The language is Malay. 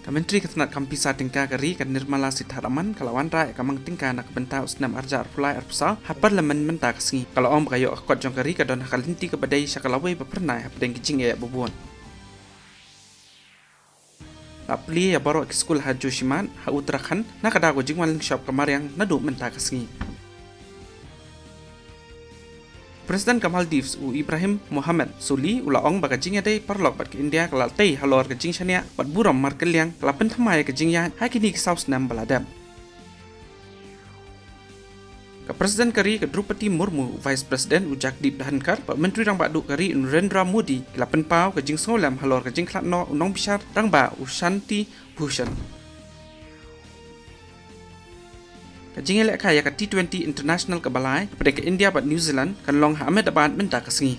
Menteri Ketenaga Kampisat tingkah kari kan Nirmala Sitharaman kalawan rai kamang tingkah nak bentau senam arja arpulai arpusal hapar lemen mentah kesengi kalau om kayo akot jong kari kadon hakalinti kebadai syakalawai bapernai hapdeng kicing ya bubuan. Lapli ya baru ke skul Haju Shiman ha Uttarakhand nak ada ko jingwan shop kamar yang nadu mentah kesengi. Presiden ke Maldives u Ibrahim Mohamed Suli ulaong bagajing ya dai parlok bat ke India kelal tei halor kejing shania bat buram markel yang kelapen thamai kejing ya hakini ke South Nam baladam. Ke Presiden kari ke Drupadi Murmu Vice President u Jagdeep Dhankar bat Menteri rang badu kari Narendra Modi kelapen pau kejing solam halor kejing klatno unong bishar rang ba u Shanti Bhushan. Kajing elek kaya ke T20 International ke balai pada ke India bat New Zealand kan long ha Ahmedabad mentah kesengi.